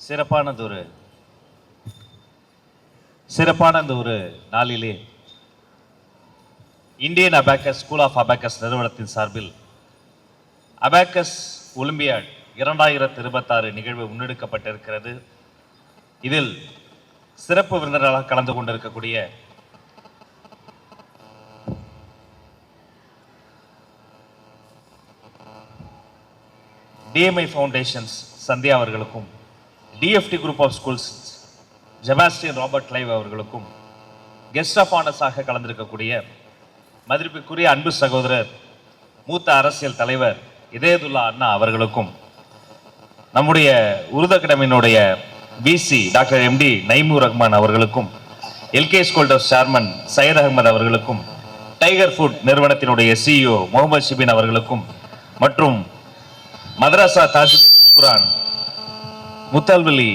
சிறப்பான ஒரு நாளிலே Indian abacus school of abacus நிறுவனத்தின் சார்பில் அபாக்கஸ் ஒலிம்பியாட் 2026 நிகழ்வு முன்னெடுக்கப்பட்டிருக்கிறது. இதில் சிறப்பு விருந்தினராக கலந்து கொண்டிருக்கக்கூடிய டிஎம்ஐ ஃபவுண்டேஷன்ஸ் சந்தியா அவர்களுக்கும், DFT group of schools Jebastian Robert லைவ் அவர்களுக்கும், கெஸ்ட் ஆஃப் ஆனர்ஸாக கலந்திருக்கக்கூடிய மதிப்பிற்குரிய அன்பு சகோதரர் மூத்த அரசியல் தலைவர் இதயதுல்லா அண்ணா அவர்களுக்கும், நம்முடைய உருது அகாடமியினுடைய PC doctor MD Naimur Rahman அவர்களுக்கும், LK school of chairman Syed Ahmed அவர்களுக்கும், டைகர் ஃபுட் நிறுவனத்தினுடைய சிஇஓ முகமது ஷிபின் அவர்களுக்கும், மற்றும் மதரசா தாஜுதீன் குர்ஆன் முத்தல்வலி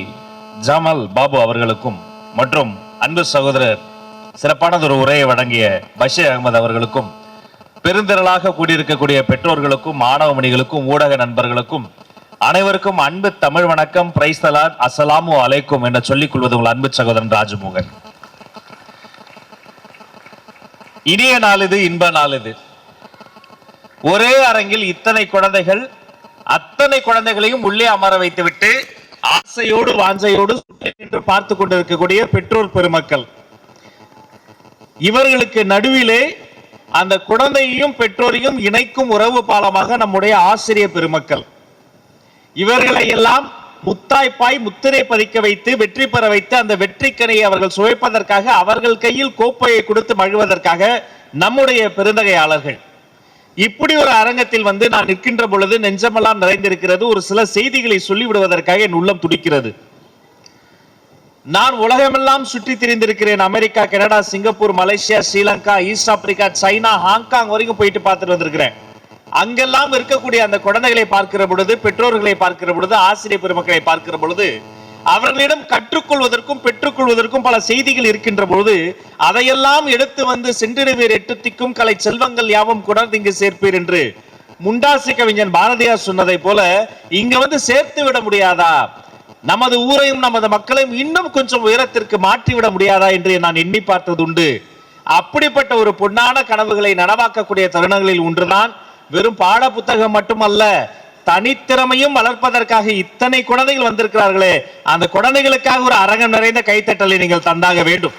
ஜாமல் பாபு அவர்களுக்கும், மற்றும் அன்பு சகோதரர் சிறப்பானதொரு உரையை வழங்கிய பஷீர் அகமது அவர்களுக்கும், பெருந்திரளாக கூடியிருக்கக்கூடிய பெற்றோர்களுக்கும், மாணவ மணிகளுக்கும், ஊடக நண்பர்களுக்கும் அனைவருக்கும் அன்பு தமிழ் வணக்கம். பிரைஸ் தி லார்ட், அஸ்ஸலாமு அலைக்கும் என்ற சொல்லிக் கொள்வது உங்கள் அன்பு சகோதரன் ராஜமோகன். இனிய நாள் இது, இன்ப நாள் இது. ஒரே அரங்கில் இத்தனை குழந்தைகள், அத்தனை குழந்தைகளையும் உள்ளே அமர வைத்துவிட்டு ஆசையோடு வாஞ்சையோடு என்று பார்த்து கொண்டிருக்கக்கூடிய பெற்றோர் பெருமக்கள், இவர்களுக்கு நடுவிலே அந்த குழந்தையையும் பெற்றோரையும் இணைக்கும் உறவு பாலமாக நம்முடைய ஆசிரியர் பெருமக்கள், இவர்களை எல்லாம் முத்தாய்ப்பாய் முத்திரை பதிக்க வைத்து வெற்றி பெற வைத்து அந்த வெற்றிக்கனையை அவர்கள் சுவைப்பதற்காக, அவர்கள் கையில் கோப்பையை கொடுத்து மகிழ்வதற்காக நம்முடைய பெருந்தகையாளர்கள். இப்படி ஒரு அரங்கத்தில் நான் நிற்கின்ற பொழுது நெஞ்சமெல்லாம் நிறைந்திருக்கிறது. ஒரு சில செய்திகளை சொல்லிவிடுவதற்காக என் உள்ளம் துடிக்கிறது. நான் உலகமெல்லாம் சுற்றி திரிந்திருக்கிறேன். America, Canada, Singapore, Malaysia, Sri Lanka, east Africa, China, Hong Kong வரைக்கும் போயிட்டு பார்த்துட்டு வந்திருக்கிறேன். அங்கெல்லாம் இருக்கக்கூடிய அந்த குழந்தைகளை பார்க்கிற பொழுது, பெற்றோர்களை பார்க்கிற பொழுது, ஆசிரியர் பெருமக்களை பார்க்கிற பொழுது, அவர்களிடம் கற்றுக்கொள்வதற்கும் பெற்றுக்கொள்வதற்கும் பல செய்திகள் இருக்கின்ற பொழுது, அதையெல்லாம் எடுத்து சென்றிடுவீர் எட்டுத்திக்கும் கலை செல்வங்கள் யாவும் குணர்ந்து இங்கு சேர்ப்பீர் என்று முண்டாசி கவிஞன் பாரதியார் சொன்னதை போல இங்க சேர்த்து விட முடியாதா, நமது ஊரையும் நமது மக்களையும் இன்னும் கொஞ்சம் உயரத்திற்கு மாற்றிவிட முடியாதா என்று நான் எண்ணி பார்த்தது உண்டு. அப்படிப்பட்ட ஒரு பொன்னான கனவுகளை நனவாக்கக்கூடிய தருணங்களில் ஒன்றுதான் வெறும் பாட புத்தகம் மட்டுமல்ல, தனித்திறமையும் வளர்ப்பதற்காக இத்தனை குழந்தைகள் வந்திருக்கிறார்களே, அந்த குழந்தைகளுக்காக ஒரு அரங்கம் நிறைந்த கைத்தட்டலை நீங்கள் தந்தாக வேண்டும்.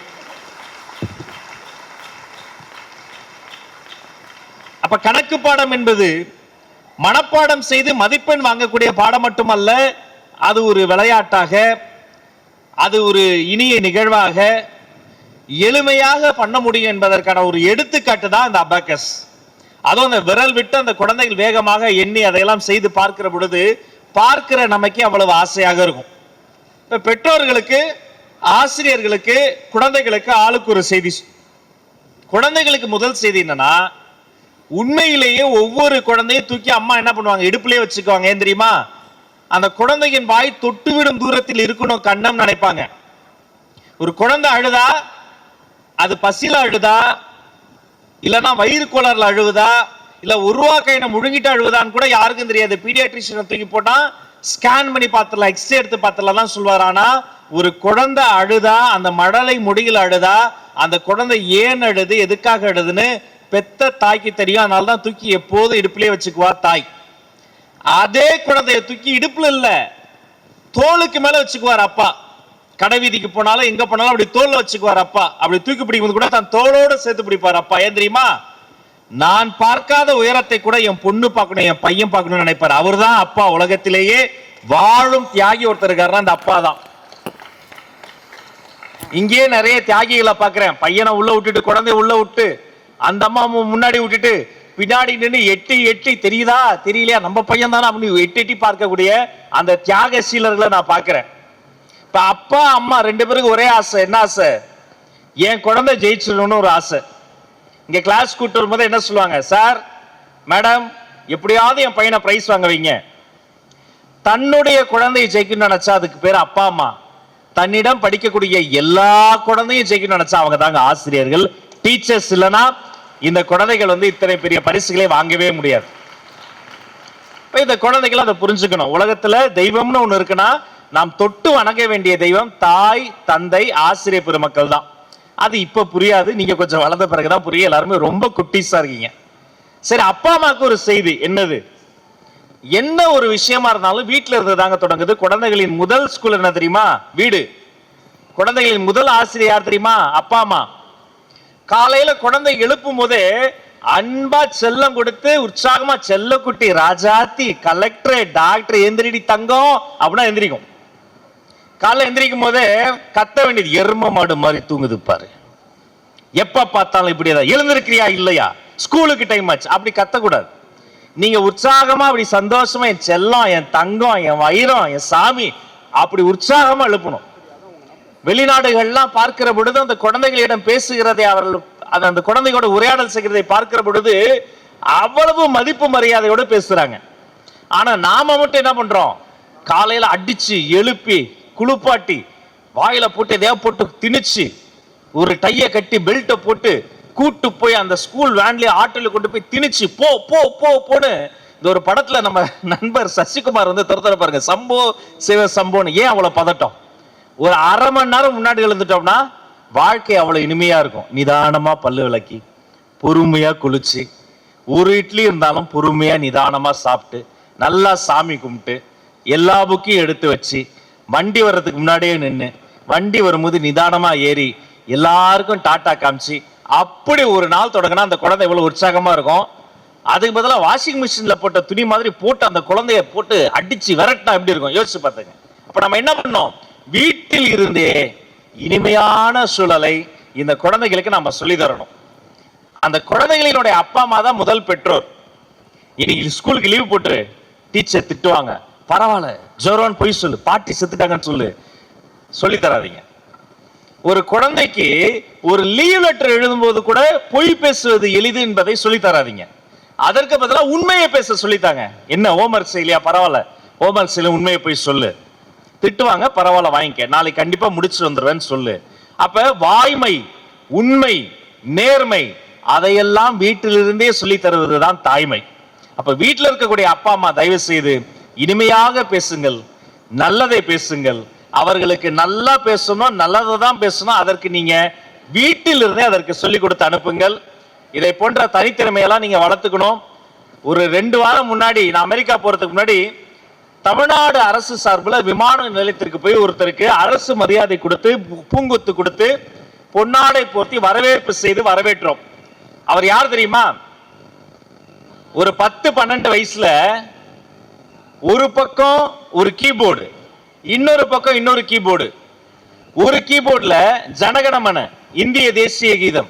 அப்ப கணக்கு பாடம் என்பது மனப்பாடம் செய்து மதிப்பெண் வாங்கக்கூடிய பாடம் மட்டுமல்ல, அது ஒரு விளையாட்டாக, அது ஒரு இனிய நிகழ்வாக எளிமையாக பண்ண முடியும் என்பதற்கான ஒரு எடுத்துக்காட்டு தான் இந்த அபாக்கஸ். அதுவும் அந்த விரல் விட்டு அந்த குழந்தைகள் வேகமாக எண்ணி அதையெல்லாம் செய்து பார்க்கிற பொழுது பார்க்கிற நமக்கு அவ்வளவு ஆசையாக இருக்கும். இப்ப பெற்றோர்களுக்கு, ஆசிரியர்களுக்கு, குழந்தைகளுக்கு ஆளுக்கு ஒரு செய்தி. குழந்தைகளுக்கு முதல் செய்தி என்னன்னா, உண்மையிலேயே ஒவ்வொரு குழந்தையும் தூக்கி அம்மா என்ன பண்ணுவாங்க, இடுப்புலயே வச்சுக்குவாங்க. ஏன் தெரியுமா? அந்த குழந்தையின் வாய் தொட்டுவிடும் தூரத்தில் இருக்கணும் கண்ணம் நினைப்பாங்க. ஒரு குழந்தை அழுதா அது பசியில அழுதா, இல்லனா வயிறு கோளாறுல அழுவுதா, இல்ல உருவாக்கையின முழுங்கிட்டு அழுவுதான்னு கூட யாருக்கும் தெரியாது. பீடியாட்ரிஷியனை தூக்கி போட்டா ஸ்கேன் பண்ணி பார்த்துடலாம், எக்ஸ்ரே எடுத்து பார்த்துடலாம் தான் சொல்வார். ஆனா ஒரு குழந்தை அழுதா, அந்த மடலை முடியில் அழுதா, அந்த குழந்தை ஏன் அழுது, எதுக்காக அழுதுன்னு பெத்த தாய்க்கு தெரியும். அதனால தான் தூக்கி எப்போதும் இடுப்புலயே வச்சுக்குவா தாய். அதே குழந்தைய தூக்கி இடுப்புல இல்ல, தோளுக்கு மேல வச்சுக்குவார் அப்பா. கடை வீதிக்கு போனாலும் எங்க போனாலும் அப்படி தோல்ல வச்சுக்குவார் அப்பா. அப்படி தூக்கி பிடிக்கும் கூட தன் தோளோடு சேர்த்து பிடிப்பார் அப்பா. ஏன் தெரியுமா? நான் பார்க்காத உயரத்தை கூட என் பொண்ணு பார்க்கணும், என் பையன் பார்க்கணும்னு நினைப்பார். அவர் தான் அப்பா. உலகத்திலேயே வாழும் தியாகி ஒருத்தர் இருக்காருன்னா அந்த அப்பா தான். இங்கே நிறைய தியாகிகளை பார்க்கிறேன். பையனை உள்ள விட்டுட்டு, குழந்தைய உள்ள விட்டு, அந்த அம்மா முன்னாடி விட்டுட்டு பின்னாடி நின்று எட்டி எட்டி தெரியுதா தெரியலையா நம்ம பையன் தானே அப்படின்னு எட்டி எட்டி பார்க்கக்கூடிய அந்த தியாகசீலர்களை நான் பார்க்கிறேன். இப்ப அப்பா அம்மா ரெண்டு பேருக்கு ஒரே ஆசை. என்ன ஆசை? என் குழந்தை ஜெயிச்சிடணும்னு ஒரு ஆசை. இங்க கிளாஸ் கூட்டு வரும்போது என்ன சொல்லுவாங்க, சார் மேடம் எப்படியாவது என் பையனை பிரைஸ் வாங்க வைங்க. தன்னுடைய குழந்தையை ஜெயிக்கணும்னு நினைச்சா அதுக்கு பேர் அப்பா அம்மா. தன்னிடம் படிக்கக்கூடிய எல்லா குழந்தையும் ஜெயிக்கணும்னு நினைச்சா அவங்க தாங்க ஆசிரியர்கள், டீச்சர்ஸ். இல்லைன்னா இந்த குழந்தைகள் இத்தனை பெரிய பரிசுகளை வாங்கவே முடியாது. இந்த குழந்தைகள் அதை புரிஞ்சுக்கணும். உலகத்துல தெய்வம்னு ஒண்ணு இருக்குன்னா நாம் தொட்டு வணங்க வேண்டிய தெய்வம் தாய், தந்தை, ஆசிரியர் பெருமக்கள் தான். அது இப்ப புரியாது, நீங்க கொஞ்சம் வளர்ந்த பிறகுதான் புரியும். எல்லாருமே ரொம்ப குட்டீஸா இருக்கீங்க. சரி, அப்பா அம்மாவுக்கு ஒரு செய்தி என்னது? என்ன ஒரு விஷயமா இருந்தாலும் வீட்டுல இருந்து தாங்க தொடங்குது. குழந்தைகளின் முதல் ஸ்கூல் என்ன தெரியுமா? வீடு. குழந்தைகளின் முதல் ஆசிரியர் யார் தெரியுமா? அப்பா அம்மா. காலையில குழந்தை எழுப்பும் போதே அன்பா செல்லம் கொடுத்து உற்சாகமா செல்ல குட்டி, ராஜாத்தி, கலெக்டர், டாக்டர், எந்திரிடி தங்கம் அப்படின்னா எந்திரிக்கும். காலைல எந்திரிக்கும் போதே கத்த வேண்டியது எரும மாடு மாதிரி தூங்குது பாரு. எப்ப பார்த்தாலும் இப்படியேதான், எழுந்திருக்கிறியா இல்லையா, ஸ்கூலுக்கு டைம் ஆச்சு, அப்படி கத்தக்கூடாது. நீங்க உற்சாகமா அப்படி சந்தோஷமா என் செல்லம், என் தங்கம், என் வைரம், என் சாமி அப்படி உற்சாகமா எழுப்பணும். வெளிநாடுகள்லாம் பார்க்கிற பொழுது அந்த குழந்தைகளிடம் பேசுகிறதை, அவர்கள் அந்த குழந்தையோட உரையாடல் செய்கிறதை பார்க்கிற பொழுது அவ்வளவு மதிப்பு மரியாதையோட பேசுறாங்க. ஆனா நாம மட்டும் என்ன பண்றோம்? காலையில அடிச்சு எழுப்பி குளிப்பாட்டி வாயில போட்டு எதையா போட்டு திணிச்சு ஒரு டைய கட்டி பெல்ட்டை போட்டு கூட்டு போய் அந்த ஸ்கூல் வேன்லயே ஆட்டோல கொண்டு போய் திணிச்சு போ போ போ போன்னு. இந்த ஒரு படத்துல நம்ம நண்பர் சசிகுமார் வந்து துரத்துற பாருங்க, சம்போ சிவ சம்போன்னு. ஏன் அவ்வளவு பதட்டம்? ஒரு அரை மணி நேரம் முன்னாடி எழுந்துட்டோம்னா வாழ்க்கை அவ்வளவு இனிமையா இருக்கும். நிதானமா பல்லு விளக்கி பொறுமையா குளிச்சு, ஒரு இட்லி இருந்தாலும் பொறுமையா நிதானமா சாப்பிட்டு நல்லா சாமி கும்பிட்டு எல்லா புக்கையும் எடுத்து வச்சு வண்டி வர்றதுக்கு முன்னாடியே நின்று வண்டி வரும்போது நிதானமா ஏறி எல்லாருக்கும் டாட்டா காமிச்சு அப்படி ஒரு நாள் தொடங்கினா அந்த குழந்தை எவ்வளவு உற்சாகமா இருக்கும். அதுக்கு பதிலாக வாஷிங் மிஷின்ல போட்ட துணி மாதிரி போட்டு அந்த குழந்தைய போட்டு அடிச்சு விரட்டினா எப்படி இருக்கும் யோசிச்சு பார்த்துங்க. அப்ப நம்ம என்ன பண்ணோம்? வீட்டில் இருந்தே இனிமையான சூழலை இந்த குழந்தைகளுக்கு நம்ம சொல்லி தரணும். அந்த குழந்தைகளினுடைய அப்பா அம்மா தான் முதல் பெற்றோர். இன்னைக்கு ஸ்கூலுக்கு லீவ் போட்டு டீச்சர் திட்டுவாங்க, பரவாயில்ல ஜோரோன்னு போய் சொல்லு, பாட்டி செத்துட்டாங்கன்னு சொல்லு, சொல்லி தராதீங்க. ஒரு குழந்தைக்கு ஒரு லீவ் லெட்டர் எழுதும் போது கூட பொய் பேசுவது எளிது என்பதை சொல்லி தராதீங்க. அதற்கு பதிலாக உண்மையை பேச சொல்லித்தாங்க. என்ன ஹோம்ஒர்க் செய்யலையா? பரவாயில்ல, ஹோம்ஒர்க் செய்யல, உண்மையை போய் சொல்லு. திட்டுவாங்க, பரவாயில்ல வாங்கிக்க, நாளைக்கு கண்டிப்பா முடிச்சு வந்துருவேன்னு சொல்லு. அப்ப வாய்மை, உண்மை, நேர்மை அதையெல்லாம் வீட்டிலிருந்தே சொல்லி தருவதுதான் தாய்மை. அப்ப வீட்டில் இருக்கக்கூடிய அப்பா அம்மா தயவு செய்து இனிமையாக பேசுங்கள், நல்லதை பேசுங்கள். அவர்களுக்கு நல்லா பேசணும், நல்லதை தான் பேசணும். அதற்கு நீங்க வீட்டில் இருந்தே அதற்கு சொல்லிக் கொடுத்து அனுப்புங்கள். இதை போன்ற தனித்திறமையெல்லாம் நீங்க வளர்த்துக்கணும். ஒரு 2 வாரம் முன்னாடி நான் அமெரிக்கா போறதுக்கு முன்னாடி தமிழ்நாடு அரசு சார்பில் விமான நிலையத்திற்கு போய் ஒருத்தருக்கு அரசு மரியாதை கொடுத்து பூங்குத்து கொடுத்து பொன்னாடை போர்த்தி வரவேற்பு செய்து வரவேற்றோம். அவர் யார் தெரியுமா? ஒரு 10-12 வயசுல ஒரு பக்கம் ஒரு கீபோர்டு, இன்னொரு பக்கம் இன்னொரு கீபோர்டு. ஒரு கீபோர்ட்ல ஜனகணமன இந்திய தேசிய கீதம்,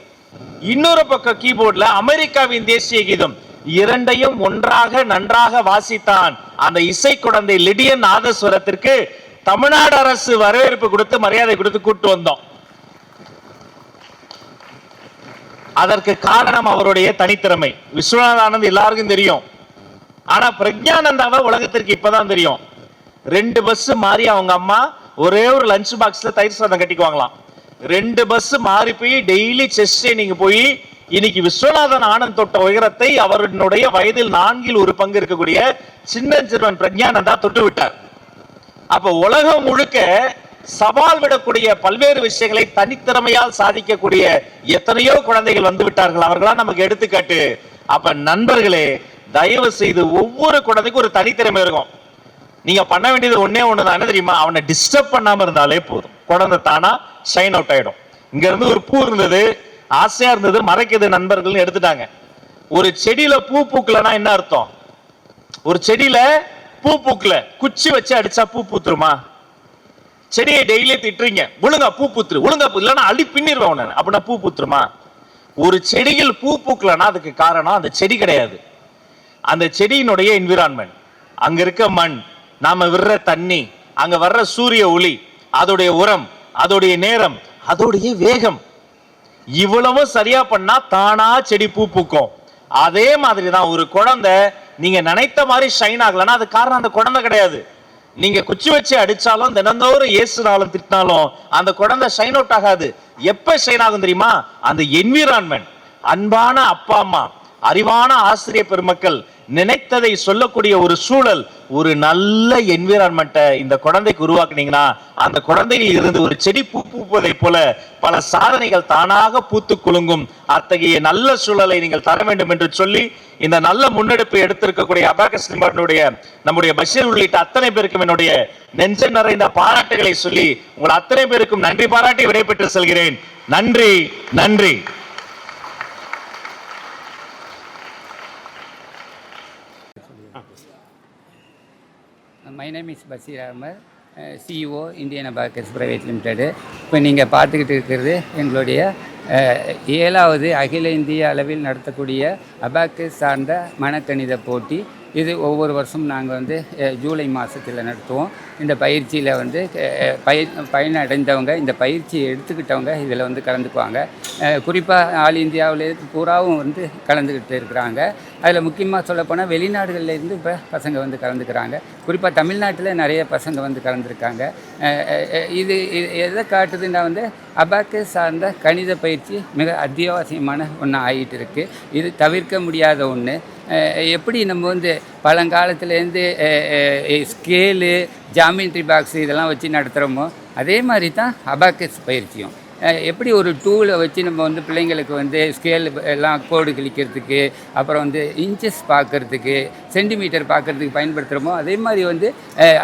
இன்னொரு பக்கம் கீபோர்ட்ல அமெரிக்காவின் தேசிய கீதம். இரண்டையும் ஒன்றாக நன்றாக வாசித்தான். அந்த இசை குழந்தை லிடியன் நாதஸ்வரத்திற்கு தமிழ்நாடு அரசு வரவேற்பு கொடுத்து மரியாதை கொடுத்து கூட்டு வந்தோம். அதற்கு காரணம் அவருடைய தனித்திறமை. விஸ்வநாத ஆனந்த் எல்லாருக்கும் தெரியும், ஆனா பிரக்ஞானந்தாவை உலகத்திற்கு இப்பதான் தெரியும். 2 பஸ் மாறி அவங்க அம்மா ஒரே ஒரு லஞ்ச் பாக்ஸ்ல தயிர் சாதம் கட்டிக்குவாங்களாம். 2 பஸ் மாறி போய் டெய்லி செஸ் ட்ரைனிங் போய் இன்னைக்கு விஸ்வநாதன் ஆனந்த் தொட்ட உயரத்தை அவருடைய வயதில் 4 1 பங்கு இருக்கக்கூடிய சின்னஞ்சிறுவன் பிரக்ஞானந்தா தொட்டு விட்டார். அப்ப உலகம் முழுக்க சவால் விடக்கூடிய பல்வேறு விஷயங்களை தனித்திறமையால் சாதிக்கக்கூடிய எத்தனையோ குழந்தைகள் வந்து விட்டார்கள். அவர்களா நமக்கு எடுத்துக்காட்டு. அப்ப நண்பர்களே, தயவு செய்து ஒவ்வொரு குழந்தைக்கும் ஒரு தனித்திறமை இருக்கும். நீங்க பண்ண வேண்டியது ஒன்னே ஒண்ணுதான், என்ன தெரியுமா? அவனை டிஸ்டர்ப் பண்ணாம இருந்தாலே போதும், குழந்தை தானா ஷைன் அவுட் ஆயிடும். இங்க இருந்து ஒரு பூ இருந்தது, ஆசையா இருந்தது, மறைக்குது நண்பர்கள் எடுத்துட்டாங்க. ஒரு செடியில பூ பூக்கலன்னா என்ன அர்த்தம்? ஒரு செடியில பூ பூக்கல, குச்சி வச்சு அடிச்சா பூ பூத்துருமா? செடியை டெய்லி திட்டுறீங்க, ஒழுங்கா பூ பூத்துரு, ஒழுங்கா இல்லைன்னா அள்ளி பின்னிருவேன் உடனே, அப்படின்னா பூ பூத்துருமா? ஒரு செடியில் பூ பூக்கலன்னா அதுக்கு காரணம் அந்த செடி கிடையாது, அந்த செடியினுடைய என்விரான்மெண்ட், அங்க இருக்க மண், நாம விடுற தண்ணி, அங்க வர்ற சூரிய ஒளி, அதோடைய உரம், அதோடைய நேரம், அதோடைய வேகம், இவ்வளவு சரியா பண்ணா தானா செடி பூ பூக்கும். அதே மாதிரிதான் ஒரு குழந்தை நீங்க நினைத்த மாதிரி ஷைன் ஆகலன்னா அது காரணம் அந்த குழந்தை கிடையாது. நீங்க குச்சி வச்சு அடிச்சாலும் தினந்தோறும் ஏசுனாலும் திட்டினாலும் அந்த குழந்தை ஷைன் அவுட் ஆகாது. எப்ப ஷைன் ஆகும் தெரியுமா? அந்த என்விரான்மெண்ட், அன்பான அப்பா அம்மா, அறிவான ஆசிரியர் பெருமக்கள், நினைத்ததை சொல்லக்கூடிய ஒரு சூழல், ஒரு நல்ல என்விரான்மெண்ட்டை இந்த குழந்தைக்கு உருவாக்குனீங்கன்னா அந்த குழந்தையில் இருந்து ஒரு செடி பூப்பதை போல பல சாதனைகள் தானாக பூத்து குலுங்கும். அத்தகைய நல்ல சூழலை நீங்கள் தர வேண்டும் என்று சொல்லி இந்த நல்ல முன்னெடுப்பை எடுத்திருக்கக்கூடிய அபாகஸ் நிறுவனத்துடைய நம்முடைய பஷீர் உள்ளிட்ட அத்தனை பேருக்கும் என்னுடைய நெஞ்ச நிறைந்த பாராட்டுகளை சொல்லி உங்கள் அத்தனை பேருக்கும் நன்றி பாராட்டி விடைபெற்று செல்கிறேன். நன்றி நன்றி. My name is Bashir Ahmed, CEO Indian Abacus Private Limited. இப்போ நீங்கள் பார்த்துக்கிட்டு இருக்கிறது எங்களுடைய 7வது அகில இந்திய அளவில் நடத்தக்கூடிய அபாக்கஸ் சார்ந்த மனக்கணித போட்டி. இது ஒவ்வொரு வருஷமும் நாங்கள் வந்து ஜூலை மாதத்தில் நடத்துவோம். இந்த பயிற்சியில் வந்து பயனடைந்தவங்க, இந்த பயிற்சியை எடுத்துக்கிட்டவங்க இதில் வந்து கலந்துக்குவாங்க. குறிப்பாக ஆல் இந்தியாவில் பூராவும் வந்து கலந்துக்கிட்டு இருக்கிறாங்க. அதில் முக்கியமாக சொல்லப்போனால் வெளிநாடுகள்லேருந்து இப்போ பசங்க வந்து கலந்துக்கிறாங்க. குறிப்பாக தமிழ்நாட்டில் நிறைய பசங்க வந்து கலந்துருக்காங்க. இது எதை காட்டுதுன்னா வந்து அபாக்கஸ் சார்ந்த கணித பயிற்சி மிக அத்தியாவசியமான ஒன்று ஆகிட்டு இருக்குது. இது தவிர்க்க முடியாத ஒன்று. எப்படி நம்ம வந்து பழங்காலத்துலேருந்து ஸ்கேலு, ஜாமெண்ட்ரி பாக்ஸு இதெல்லாம் வச்சு நடத்துகிறோமோ அதே மாதிரி தான் அபாக்கஸ் பயிற்சியும். எப்படி ஒரு டூலை வச்சு நம்ம வந்து பிள்ளைங்களுக்கு வந்து ஸ்கேல் எல்லாம் கோடு கிழிக்கிறதுக்கு, அப்புறம் வந்து இன்ச்சஸ் பார்க்குறதுக்கு, சென்டிமீட்டர் பார்க்குறதுக்கு பயன்படுத்துகிறோமோ அதே மாதிரி வந்து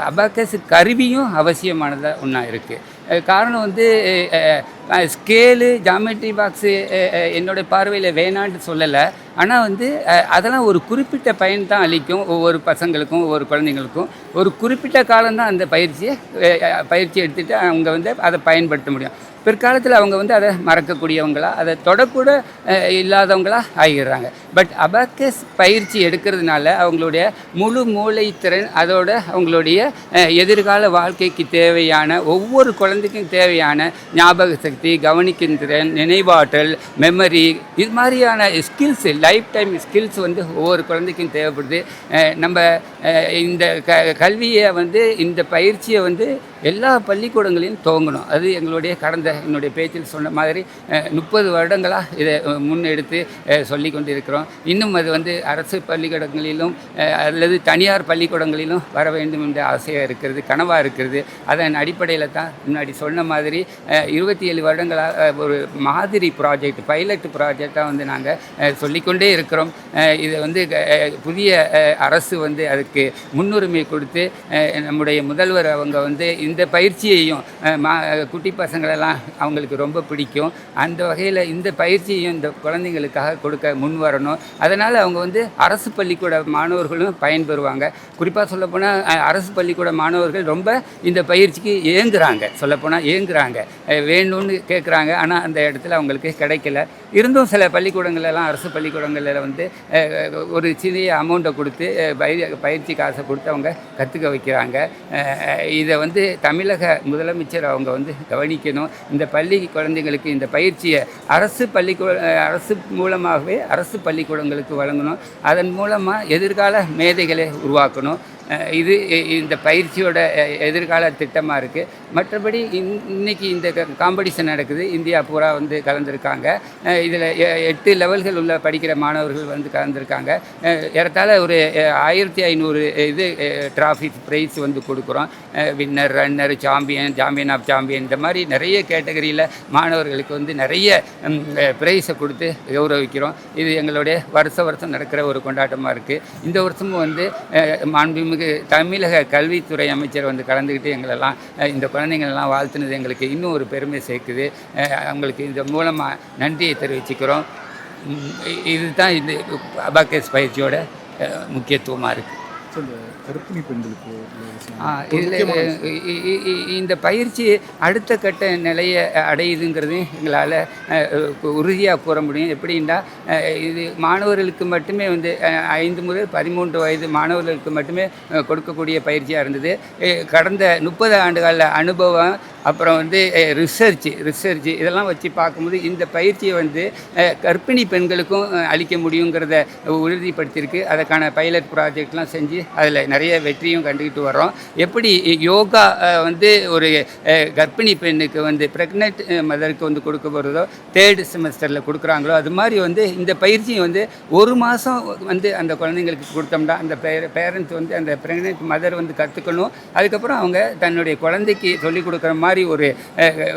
அபாக்கஸ் கருவியும் அவசியமானதாக ஒன்றா இருக்குது. காரணம் வந்து ஸ்கேலு, ஜாமெட்ரி பாக்ஸு என்னோடய பார்வையில் வேணான்னு சொல்லலை. ஆனால் வந்து அதெல்லாம் ஒரு குறிப்பிட்ட பயன் தான் அளிக்கும். ஒவ்வொரு பசங்களுக்கும் ஒவ்வொரு குழந்தைங்களுக்கும் ஒரு குறிப்பிட்ட காலம்தான் அந்த பயிற்சி எடுத்துகிட்டு அவங்க வந்து அதை பயன்படுத்த முடியும். பிற்காலத்தில் அவங்க வந்து அதை மறக்கக்கூடியவங்களா, அதை தொடக்கூட இல்லாதவங்களா ஆகிடுறாங்க. பட் அபாக்கஸ் பயிற்சி எடுக்கிறதுனால அவங்களுடைய முழு மூளைத்திறன், அதோட அவங்களுடைய எதிர்கால வாழ்க்கைக்கு தேவையான ஒவ்வொரு குழந்தைக்கும் தேவையான ஞாபக சக்தி, கவனிக்கும் திறன், நினைவாற்றல், மெமரி, இது மாதிரியான ஸ்கில்ஸு, லைஃப் டைம் ஸ்கில்ஸ் வந்து ஒவ்வொரு குழந்தைக்கும் தேவைப்படுது. நம்ம இந்த கல்வியை வந்து, இந்த பயிற்சியை வந்து எல்லா பள்ளிக்கூடங்களையும் துவங்கணும். அது எங்களுடைய என்னுடைய பேச்சில் சொன்ன மாதிரி 30 வருடங்களாக இதை முன்னெடுத்து சொல்லி கொண்டு இருக்கிறோம். இன்னும் அது வந்து அரசு பள்ளிக்கூடங்களிலும் அல்லது தனியார் பள்ளிக்கூடங்களிலும் வர வேண்டும் என்ற ஆசையாக இருக்கிறது, கனவாக இருக்கிறது. அதன் அடிப்படையில் தான் முன்னாடி சொன்ன மாதிரி 27 வருடங்களாக ஒரு மாதிரி ப்ராஜெக்ட், பைலட் ப்ராஜெக்டாக வந்து நாங்கள் சொல்லிக்கொண்டே இருக்கிறோம். இதை வந்து புதிய அரசு வந்து அதுக்கு முன்னுரிமை கொடுத்து நம்முடைய முதல்வர் அவங்க வந்து இந்த பயிற்சியையும் குட்டி பசங்களெல்லாம் அவங்களுக்கு ரொம்ப பிடிக்கும். அந்த வகையில் இந்த பயிற்சியையும் இந்த குழந்தைங்களுக்காக கொடுக்க முன் வரணும். அதனால் அவங்க வந்து அரசு பள்ளிக்கூட மாணவர்களும் பயன்பெறுவாங்க. குறிப்பாக சொல்லப்போனால் அரசு பள்ளிக்கூட மாணவர்கள் ரொம்ப இந்த பயிற்சிக்கு ஏங்குறாங்க, வேணும்னு கேட்குறாங்க. ஆனால் அந்த இடத்துல அவங்களுக்கு கிடைக்கல. இருந்தும் சில பள்ளிக்கூடங்களெல்லாம், அரசு பள்ளிக்கூடங்களில் வந்து ஒரு சிறிய அமௌண்ட்டை கொடுத்து பயிற்சி காசை கொடுத்து அவங்க கற்றுக்க வைக்கிறாங்க. இதை வந்து தமிழக முதலமைச்சர் அவங்க வந்து கவனிக்கணும். இந்த பள்ளி குழந்தைங்களுக்கு இந்த பயிற்சியை அரசு மூலமாகவே அரசு பள்ளிக்கூடங்களுக்கு வழங்கணும். அதன் மூலமாக எதிர்கால மேதைகளை உருவாக்கணும். இது இந்த பயிற்சியோட எதிர்கால திட்டமாக இருக்குது. மற்றபடி இன்றைக்கி இந்த காம்படிஷன் நடக்குது. இந்தியா பூரா வந்து கலந்துருக்காங்க. இதில் 8 லெவல்கள் உள்ள படிக்கிற மாணவர்கள் வந்து கலந்துருக்காங்க. ஏறத்தாழ ஒரு 1500 இது ட்ராஃபி ப்ரைஸ் வந்து கொடுக்குறோம். Winner, runner, champion of champion, இந்த மாதிரி நிறைய கேட்டகரியில் மாணவர்களுக்கு வந்து நிறைய ப்ரைஸை கொடுத்து கௌரவிக்கிறோம். இது எங்களுடைய வருஷம் நடக்கிற ஒரு கொண்டாட்டமாக இருக்குது. இந்த வருஷமும் வந்து மாண்புமிகு தமிழக கல்வித்துறை அமைச்சர் வந்து கலந்துக்கிட்டு எங்களெல்லாம், இந்த குழந்தைங்களெல்லாம் வாழ்த்துனது எங்களுக்கு இன்னும் ஒரு பெருமை சேர்க்குது. அவங்களுக்கு இந்த மூலமாக நன்றியை தெரிவிச்சுக்கிறோம். இதுதான் இந்த அபாக்கஸ் பயிற்சியோட முக்கியத்துவமாக இருக்குது. கர்ப்பிணி பெண்களுக்கு இதில் இந்த பயிற்சி அடுத்த கட்ட நிலையை அடையுதுங்கிறது எங்களால் உறுதியாக கூற முடியும். எப்படின்னா, இது மாணவர்களுக்கு மட்டுமே வந்து 5 முதல் 13 வயது மாணவர்களுக்கு மட்டுமே கொடுக்கக்கூடிய பயிற்சியாக இருந்தது. கடந்த 30 ஆண்டுகால அனுபவம், அப்புறம் வந்து ரிசர்ச் இதெல்லாம் வச்சு பார்க்கும்போது இந்த பயிற்சியை வந்து கர்ப்பிணி பெண்களுக்கும் அளிக்க முடியுங்கிறத உறுதிப்படுத்தியிருக்கு. அதற்கான பைலட் ப்ராஜெக்ட்லாம் செஞ்சு அதில் நிறைய வெற்றியும் கண்டுக்கிட்டு வரோம். எப்படி யோகா வந்து ஒரு கர்ப்பிணி பெண்ணுக்கு வந்து ப்ரெக்னென்ட் மதருக்கு வந்து கொடுக்க போகிறதோ 3rd செமஸ்டரில் கொடுக்குறாங்களோ அது மாதிரி வந்து இந்த பயிற்சியை வந்து 1 மாதம் வந்து அந்த குழந்தைங்களுக்கு கொடுத்தோம்னா அந்த பேரண்ட்ஸ் வந்து அந்த ப்ரெக்னென்ட் மதர் வந்து கற்றுக்கணும். அதுக்கப்புறம் அவங்க தன்னுடைய குழந்தைக்கு சொல்லிக் கொடுக்குற மாதிரி ஒரு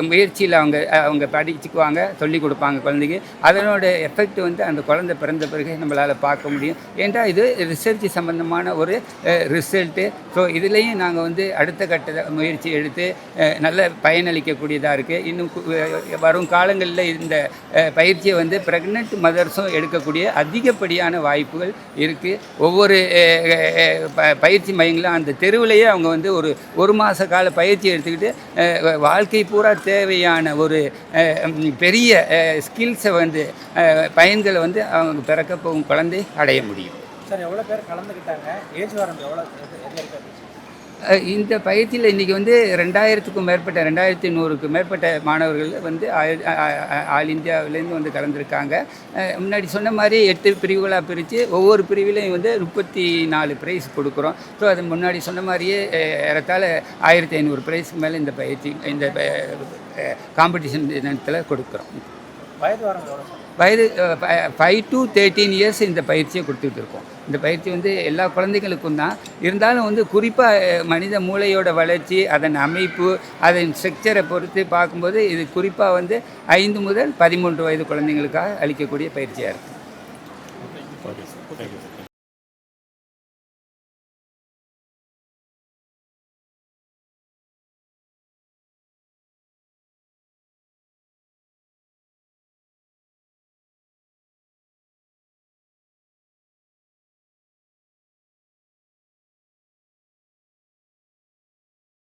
முயற்சியில் அவங்க படிச்சுக்குவாங்க, சொல்லிக் கொடுப்பாங்க குழந்தைக்கு. அதனோட எஃபெக்ட் வந்து அந்த குழந்தை பிறந்த பிறகு நம்மளால் பார்க்க முடியும். ஏன்டா இது ரிசர்ச் சம்பந்தமான ஒரு ரிசல்ட்டு. ஸோ இதுலேயும் நாங்கள் வந்து அடுத்த கட்ட முயற்சி எடுத்து நல்ல பயனளிக்கக்கூடியதாக இருக்குது. இன்னும் வரும் காலங்களில் இந்த பயிற்சியை வந்து ப்ரெக்னென்ட் மதர்ஸும் எடுக்கக்கூடிய அதிகப்படியான வாய்ப்புகள் இருக்குது. ஒவ்வொரு பயிற்சி மையங்களும் அந்த தெருவிலேயே அவங்க வந்து ஒரு மாத கால பயிற்சி எடுத்துக்கிட்டு வாழ்க்கை பூரா தேவையான ஒரு பெரிய ஸ்கில்ஸை வந்து பயன்களை வந்து அவங்க பிறக்க போகும் குழந்தை அடைய முடியும். சார் எவ்வளோ பேர் கலந்துக்கிட்டாங்க? ஏஜ் வரம்பு எவ்வளோ? இந்த பயிற்சியில் இன்றைக்கி வந்து 2000க்கும் மேற்பட்ட 2100க்கும் மேற்பட்ட மாணவர்கள் வந்து ஆல் இந்தியாவிலேருந்து வந்து கலந்துருக்காங்க. முன்னாடி சொன்ன மாதிரி 8 பிரிவுகளாக பிரித்து ஒவ்வொரு பிரிவிலையும் வந்து 34 ப்ரைஸ் கொடுக்குறோம். ஸோ அது முன்னாடி சொன்ன மாதிரியே ஏறத்தாழ 1500 ப்ரைஸ்க்கு மேலே இந்த பயிற்சி இந்த காம்படிஷன் தினத்தில் கொடுக்குறோம். வயது வரம்பு எவ்வளோ? வயது 5 to 13 இயர்ஸ் இந்த பயிற்சியை கொடுத்துட்டு இருக்கோம். இந்த பயிற்சி வந்து எல்லா குழந்தைகளுக்கும் தான். இருந்தாலும் வந்து குறிப்பாக மனித மூளையோட வளர்ச்சி, அதன் அமைப்பு, அதன் ஸ்ட்ரக்சரை பொறுத்து பார்க்கும்போது இது குறிப்பாக வந்து 5 முதல் 13 வயது குழந்தைங்களுக்காக அளிக்கக்கூடிய பயிற்சியாக இருக்குது.